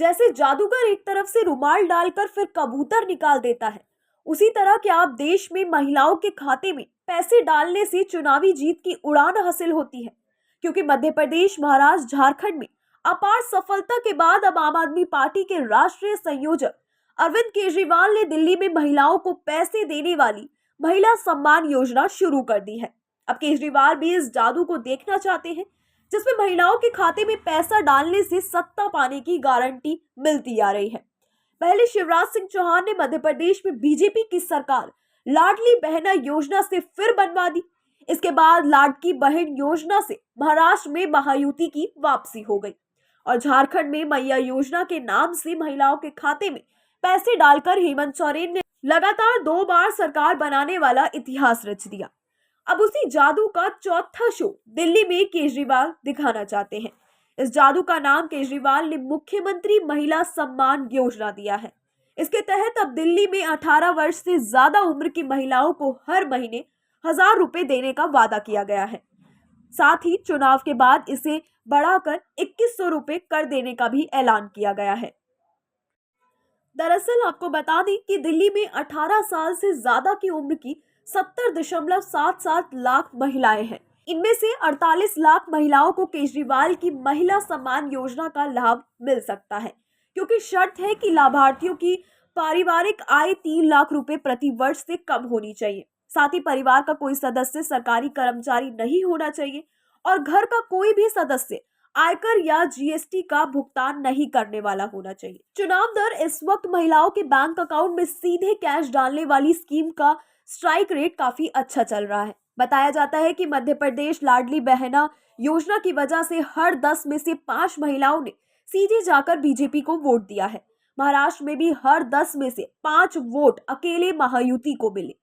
जैसे जादूगर एक तरफ से रुमाल डालकर फिर कबूतर निकाल देता है, उसी तरह क्या आप देश में महिलाओं के खाते में पैसे डालने से चुनावी जीत की उड़ान हासिल होती है? क्योंकि मध्य प्रदेश, महाराष्ट्र, झारखंड में अपार सफलता के बाद अब आम आदमी पार्टी के राष्ट्रीय संयोजक अरविंद केजरीवाल ने दिल्ली में महिलाओं को पैसे देने वाली महिला सम्मान योजना शुरू कर दी है। अब केजरीवाल भी इस जादू को देखना चाहते हैं, जिसमें महिलाओं के खाते में पैसा डालने से सत्ता पाने की गारंटी मिलती आ रही है। पहले शिवराज सिंह चौहान ने मध्य प्रदेश में बीजेपी की सरकार लाडली बहना योजना से फिर बनवा दी। इसके बाद लाडकी बहन योजना से महाराष्ट्र में महायुति की वापसी हो गई और झारखंड में मैया योजना के नाम से महिलाओं के खाते में पैसे डालकर हेमंत सोरेन ने लगातार 2 बार सरकार बनाने वाला इतिहास रच दिया। अब उसी जादू का चौथा शो दिल्ली में केजरीवाल दिखाना चाहते हैं। इस जादू का नाम केजरीवाल ने मुख्यमंत्री महिला सम्मान योजना दिया है। इसके तहत अब दिल्ली में 18 वर्ष से ज्यादा उम्र की महिलाओं को हर महीने 1000 रुपए देने का वादा किया गया है। साथ ही चुनाव के बाद इसे बढ़ाकर 2100 रुपए कर देने का भी ऐलान किया गया है। दरअसल आपको बता दें कि दिल्ली में 18 साल से ज्यादा की उम्र की 70.77 लाख महिलाएं हैं। इनमें से 48 लाख महिलाओं को केजरीवाल की महिला सम्मान योजना का लाभ मिल सकता है, क्योंकि शर्त है कि लाभार्थियों की पारिवारिक आय 3 लाख रुपए प्रति वर्ष से कम होनी चाहिए। साथ ही परिवार का कोई सदस्य सरकारी कर्मचारी नहीं होना चाहिए और घर का कोई भी सदस्य आयकर या जीएसटी का भुगतान नहीं करने वाला होना चाहिए। चुनाव दर इस वक्त महिलाओं के बैंक अकाउंट में सीधे कैश डालने वाली स्कीम का स्ट्राइक रेट काफी अच्छा चल रहा है। बताया जाता है कि मध्य प्रदेश लाडली बहना योजना की वजह से हर 10 में से 5 महिलाओं ने सीधे जाकर बीजेपी को वोट दिया है। महाराष्ट्र में भी हर 10 में से 5 वोट अकेले महायुति को मिले,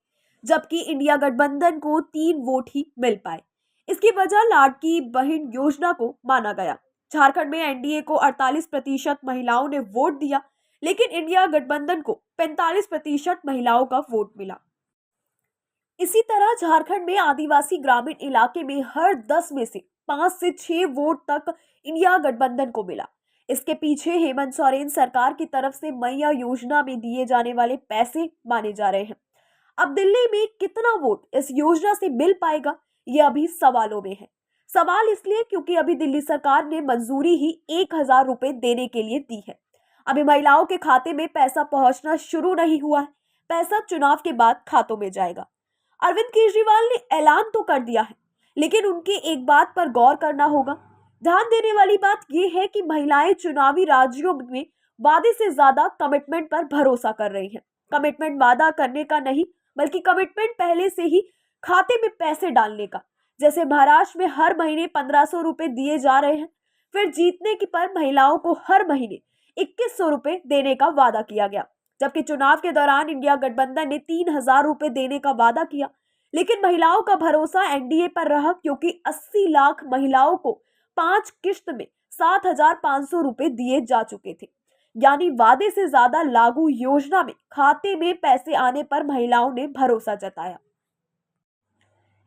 जबकि इंडिया गठबंधन को 3 वोट ही मिल पाए। इसकी वजह लाडकी बहन योजना को माना गया। झारखंड में एनडीए को 48% महिलाओं ने वोट दिया, लेकिन इंडिया गठबंधन को 45% महिलाओं का वोट मिला। इसी तरह झारखंड में आदिवासी ग्रामीण इलाके में हर 10 में से 5 से 6 वोट तक इंडिया गठबंधन को मिला। इसके पीछे हेमंत सोरेन सरकार की तरफ से मैया योजना में दिए जाने वाले पैसे माने जा रहे हैं। अब दिल्ली में कितना वोट इस योजना से मिल पाएगा, यह अभी सवालों में है। सवाल इसलिए क्योंकि अभी दिल्ली सरकार ने मंजूरी ही 1000 रुपए देने के लिए दी है। अभी महिलाओं के खाते में पैसा पहुंचना शुरू नहीं हुआ है। पैसा चुनाव के बाद खातों में जाएगा। अरविंद केजरीवाल ने ऐलान तो कर दिया है, लेकिन उनके एक बात पर गौर करना होगा। ध्यान देने वाली बात यह है कि महिलाएं चुनावी राज्यों में वादे से ज्यादा कमिटमेंट पर भरोसा कर रही हैं। कमिटमेंट वादा करने का नहीं, बल्कि कमिटमेंट पहले से ही खाते में पैसे डालने का। जैसे महाराष्ट्र में हर महीने 1500 रुपए दिए जा रहे हैं, फिर जीतने की पर महिलाओं को हर महीने 2100 रुपए देने का वादा किया गया। जबकि चुनाव के दौरान इंडिया गठबंधन ने 3000 रुपए देने का वादा किया, लेकिन महिलाओं का भरोसा एनडीए पर रहा, क्योंकि 80 लाख महिलाओं को 5 किश्त में 7500 रुपए दिए जा चुके थे। यानी वादे से ज्यादा लागू योजना में खाते में पैसे आने पर महिलाओं ने भरोसा जताया।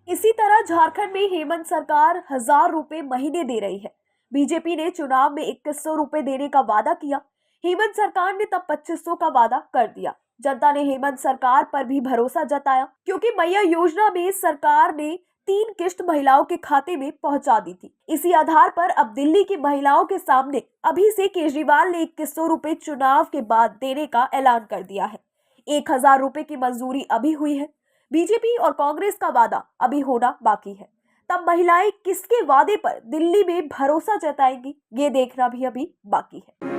इसी तरह झारखंड में हेमंत सरकार 1000 रुपए महीने दे रही है। बीजेपी ने चुनाव में 2100 रुपए देने का वादा किया। हेमंत सरकार ने तब 2500 का वादा कर दिया। जनता ने हेमंत सरकार पर भी भरोसा जताया, क्योंकि मैया योजना में सरकार ने 3 किश्त महिलाओं के खाते में पहुंचा दी थी। इसी आधार पर अब दिल्ली की महिलाओं के सामने अभी से केजरीवाल ने 2100 रुपए चुनाव के बाद देने का ऐलान कर दिया है। 1000 रुपए की मंजूरी अभी हुई है। बीजेपी और कांग्रेस का वादा अभी होना बाकी है। तब महिलाएं किसके वादे पर दिल्ली में भरोसा जताएंगी, ये देखना भी अभी बाकी है।